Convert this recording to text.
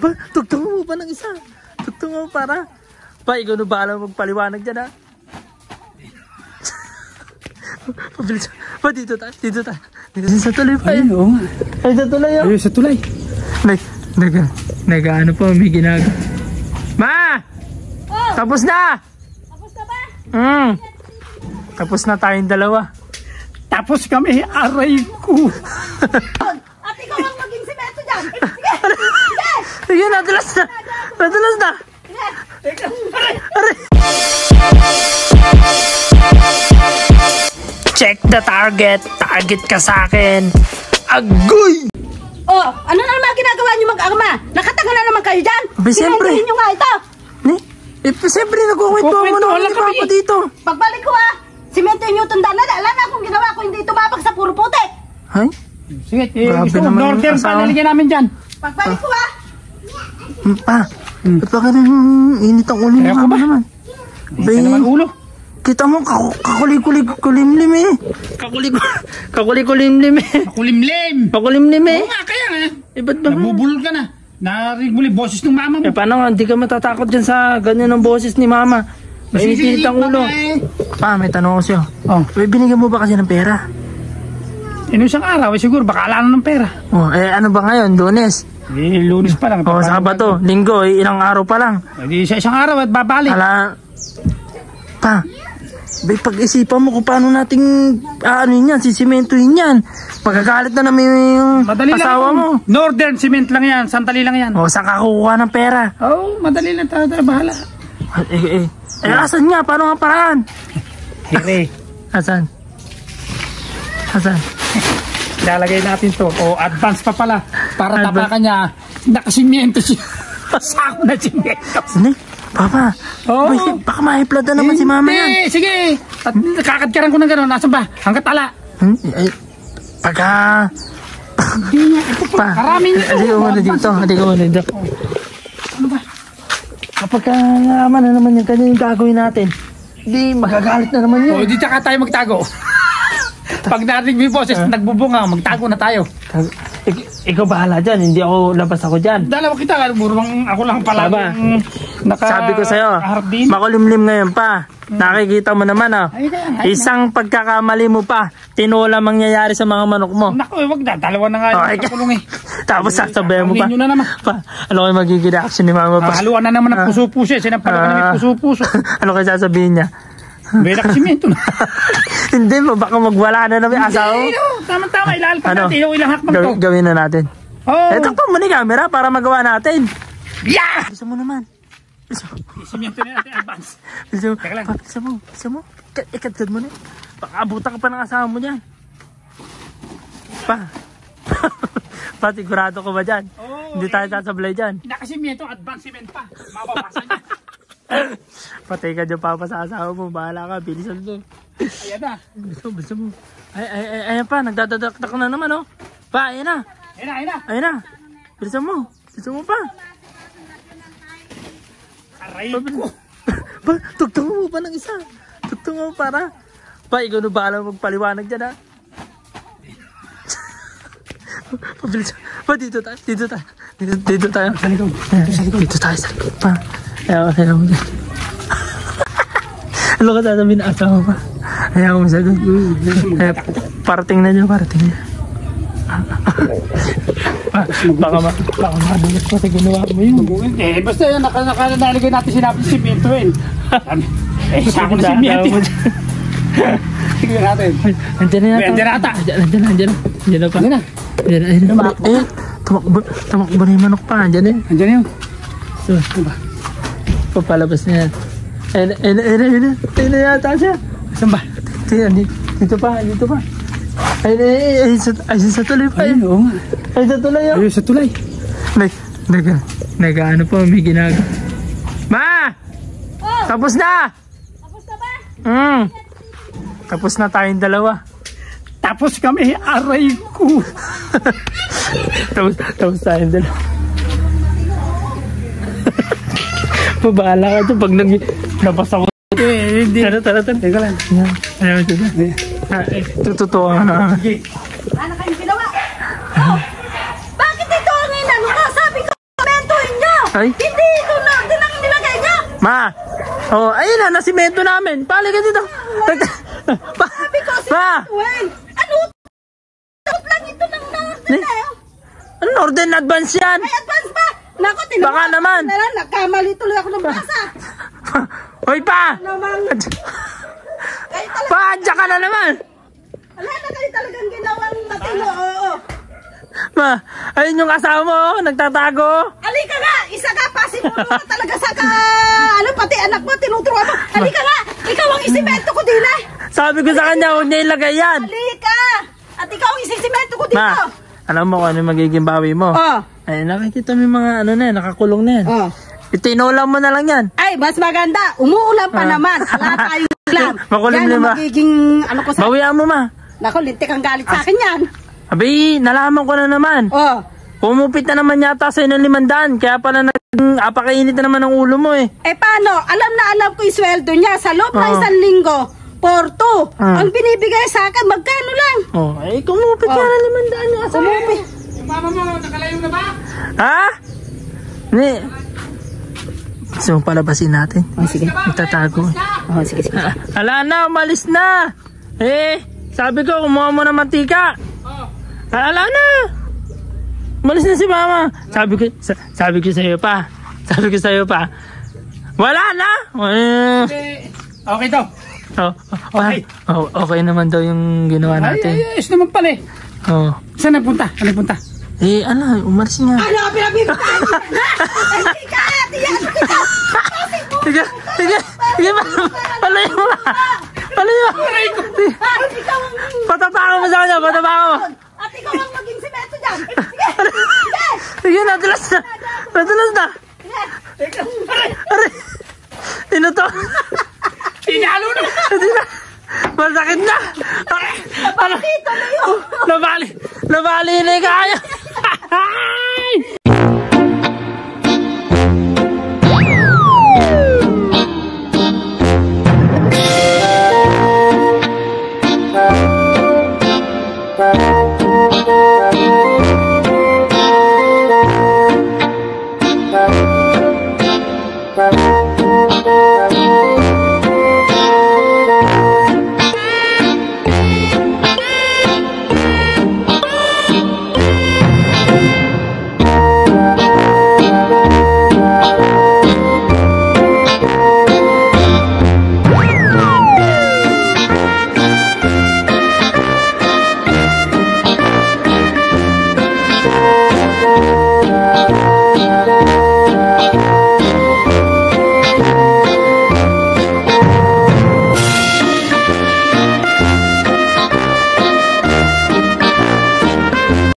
Ba, tugtong mo pa ng isa. Tugtong mo para. Pa, ikaw na bahala magpaliwanag dyan ha. Pabilis. Pa, dito tayo. Dito tayo. Dito sa tulay pa. Ayun, oo nga. Ay, sa tulay yun. Ayun, sa tulay. Ano po, may ginagawa. Ma! Oh! Tapos na! Tapos na ba? Tapos na tayong dalawa. Tapos kami, aray ko. At ikaw ang maging simento dyan. Sige! Sige, nadulas na. Nadulas na. Sige! Aray. Check the target. Target ka sa akin. Agoy! Oh, ano na naman ginagawa niyo mag-ama? Nakatanga na naman kayo dyan. Ba, siyempre. Simentohin niyo nga ito. Siyempre, nagkukwento mo na ni Papa dito. Pagbalik ko simentohin niyo itong daan na. Alam na kung ginawa ko hindi tumabak sa puro putik. Ay? Sige, Grabe gusto mo, naman yung northern pa asawa. nalagyan namin dyan. Pagbalik ko Pa, ba't ba ka nang init ang ulo ni Kaya ko Mama ba? naman? Hindi naman ulo. Kita mo, kakulimlim eh. Kakulimlim eh. Makulimlim. Pakulimlim eh. Oo nga, kaya nga. Eh, ba't ba? Nabubulol ka na. Narinig mo yung boses ng mama mo. Eh, paano nga, hindi ka matatakot dyan sa ganyan ng boses ni Mama. Mainit ang ulo. Pa, may tanong ko sa'yo. Oh. May binigyan mo ba kasi ng pera? Inong isang araw, siguro, baka ala na ng pera. Oh, ano ba ngayon? Lunes? Lunes pa lang. Oh, Sabado, Linggo, ilang araw pa lang. Di sa isang araw at babalik. Pa, pag-isipan mo kung paano nating sisimentohin yan. Magagalit na namin yung Madali asawa lang. mo. Northern cement lang yan. Sandali lang yan. O, saan ka kukuha ng pera? Oo, madali lang. Bahala. Asan nga? Paano nga paraan? Hire. Asan? Lalagay natin to. O, advance pa pala. Para Advance. tapakan niya. Nakasimiento siya. Sako na simento. Sini? Papa. Oo. Baka ma-hipload na naman si Mama yan. Hindi, sige. At kakadkaran ko ng gano'n. Nasaan ba? Hanggat ala. Pagka... Hindi nga. Ito po. Pa, Karami nito. Hindi ko muna dito. Ano ba? Kapag nalaman na naman yung kanya yung gagawin natin, hindi, magagalit na naman yun. O, di tsaka tayo magtago. Pag narinig mo yung boses, nagbubunga, magtago na tayo. Ikaw bahala dyan, hindi ako labas ako dyan. Dalawa kita, burong ako lang pala. Baba, Naka, sabi ko sa'yo, hardin. makulimlim ngayon pa. Nakikita mo naman Ay, kaya, isang pagkakamali mo pa, tinola mangyayari sa mga manok mo. Naku, wag na, dalawa na nga yung kakulong eh. Tapos sasabihin mo pa, Nyo na naman. ano kayo magiging reaction ni Mama pa? Haluan na naman ng puso-puso eh. Sinampalo ka namin puso-puso. Ano kayo sasabihin niya? May nakasimento na. Hindi mo, baka magwala na namin asawa mo. Tama-tama, ilalpan natin yung ilang hakbang to. Gawin na natin. Oh. Takpan mo ni camera para magawa natin. Yeah! Bisa mo naman. Simento na natin advance. Bisa mo. Teka lang. Bisa mo. Ikatad mo na. Baka abutan ka pa ng asawa mo dyan. Pa, sigurado ko ba dyan? Oh, Hindi tayo sasablay dyan. Nakasimento, advance cement pa. Mababasan niya. Patay ka dyan, Papa, sa asawa mo. Bahala ka, bilisan mo. Ayan na. Bisa mo. Ayan pa, nagdadadaktak na naman, oh. Pa, ayan na. Ayan na. Bilisan mo. Bilisan mo pa. Aray ko. Ba, tugtong mo pa ng isa. Tugtong mo para. Pa, ikaw na bahala magpaliwanag dyan, ha. Pabilis. Pa, dito tayo. Dito tayo. Dito tayo. Sa likod. Dito tayo sa likod pa. Ayaw mo dyan. Ano ka sasabihin na asawa pa? Ayaw mo sagot. Parating na dyan, parating na. Baka madulas pa sa ginawa mo yun. Basta yan, nakalagay natin sinabi si simento eh. Sako na simento. Tignan natin. Andiyan na yata. Andiyan na ata. Andiyan na pa. Andiyan na. Tumakbo na yung manok pa. Andiyan na yun. Andiyan na yun. So, papalabas na yan. Ayun na yata siya. Saan ba? Dito pa. Ayun sa tuloy pa. Ayun, oo nga. Ayun sa tuloy. Ayun sa tulay. Nag-ano pa, may ginagawa. Ma! Oh! Tapos na! Tapos na ba? Tapos na tayong dalawa. Tapos kami, aray ko. Tapos tayong dalawa. Pabahala ka dyan pag nabasa ko. Hindi. Tara. Teka lang. Ayaw ito ba? Tututuwa ka na. Ano kayong ginawa? Oh! Bakit ito ang inano ka? Sabi ko, simentohin Ay, Hindi, ito na. Hindi lang nilagay niya. ma. Oh, ayun na, nasimento namin. Pali ka dito. Sabi ko, Ma. Well, ano? Takot lang ito ng na-order na yun. Ano, order na advance yan? May advance pa. Naku, tinawag. Baka naman. Nagkamali tuloy ako ng basa. Hoy pa! Namang, kayo talaga. Pa, andyan ka na naman! Wala na kayo talagang ginawang matino. Oo. Ma, ayun yung asawa mo, oh, nagtatago. Halika nga, isa ka, pasimulo na talaga sa ano, pati anak mo, tinuturuan mo. Halika nga, ikaw ang isimento ko din eh. Sabi ko sa kanya, huwag niya ilagay yan. Halika, at ikaw ang isisimento ko dito. Ma, alam mo kung ano yung magiging bawi mo. Oh. Ay, nakikita mo yung mga ano na yan, nakakulong na yan. Oh. Itinolam mo na lang yan. Ay, mas maganda, umuulan pa naman. Ala tayong ulam. Makulim yan din ang ba? magiging, ano ko sa... Bawian mo, ma. Naku, lintik ang galit sa akin yan. Abi, nalaman ko na naman. Oh. Pumupit na naman yata sa'yo ng 500. Kaya pala apakainit na naman ang ulo mo eh. Eh paano? Alam ko yung sweldo niya. Sa loob ng 1 linggo, 4-2. Ang binibigay sa akin, magkano lang? Oh, ay kumupit ka na 500 yung asawa. Kumupit. Yung mama mo, nakalayo na ba? Ha? Ni. Gusto mo palabasin natin? Oh, sige. Itatago. Oh, sige, sige. Ala na, umalis na. Eh, sabi ko, kumuha mo ng mantika. Ala na. Umalis na si mama. Sabi ko sa'yo pa. Sabi ko sa'yo pa. Wala na. Okay daw. Okay. Okay naman daw yung ginawa natin. Ay, ayos naman pala eh. Oh. Saan nagpunta? Ano nagpunta? Eh, umalis nga. Ano, pinabibigay mo? Halika, tiyan kita. Sige. Palayo mo. Ikaw ang... Patapako mo sa kanya, patapako mo. At ikaw ang maging simento dyan. Sige. Sige, nadulas na. Aray. Ino to? Tinalo na! Hindi na. Masakit na. Ano? Nabali na kaya.